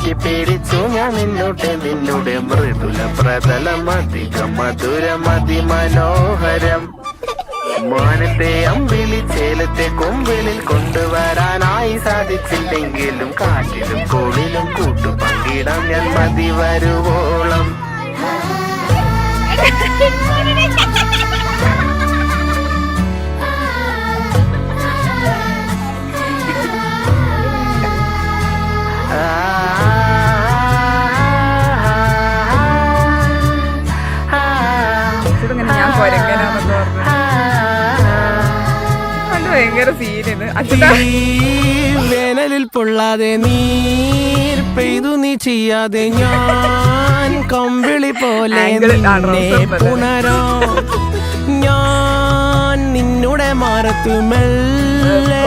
പറ്റി പേടിച്ചു ഞാൻ നിന്നുടെ മൃദുല പ്രതലം അധികം മധുരം അതിമനോഹരം. മാനത്തെ അമ്പിളി ചേലത്തെ കൊമ്പിളിൽ കൊണ്ടുവരാനായി സാധിച്ചില്ലെങ്കിലും കാറ്റിലും കോളിലും കൂട്ടു പങ്കിടാം ഞാൻ മതി വരുവോളം. ഞാൻ കൊരങ്ങനാന്നൊക്കെ പറഞ്ഞു ഭയങ്കര സീന്. വേനലിൽ പൊള്ളാതെ നീർ പെയ്തു നീ ചെയ്യാതെ ഞാൻ കമ്പിളി പോലെ പുണരോ. ഞാൻ നിന്നുടെ മാറത്തുമെല്ലെ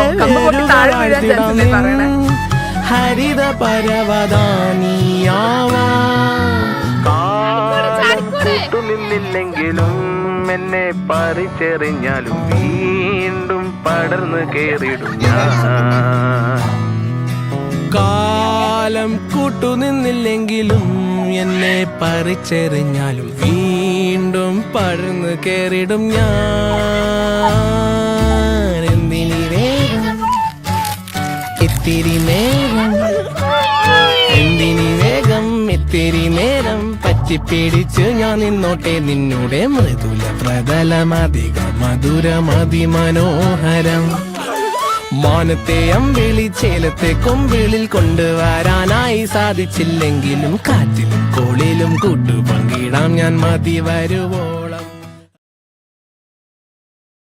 ഹരിത പരവതാനിയാവാനില്ലെങ്കിലും എന്നെ പറിച്ചെറിഞ്ഞാലും വീണ്ടും പടർന്നു കേറിടും ഞാൻ. കാലം കൂട്ടുനിന്നില്ലെങ്കിലും എന്നെ പറിച്ചെറിഞ്ഞാലും വീണ്ടും പടർന്നു കേറിടും ഞാൻ. എന്തിനി വേഗം ഇത്തിരി നേരം, എന്തിനി വേഗം ഇത്തിരി നേരം പറ്റിപ്പിടിച്ച് ഞാൻ നിന്നോട്ടെ നിന്നുടെ മൃദുല പ്രതലമധികം മധുരമതിമനോഹരം. മാനത്തെ അമ്പിളി ചേലത്തെ കൊമ്പിളിൽ കൊണ്ടുവരാനായി സാധിച്ചില്ലെങ്കിലും കാറ്റിലും കോളിലും കൂട്ടു പങ്കിടാം ഞാൻ മതി വരുവോളം.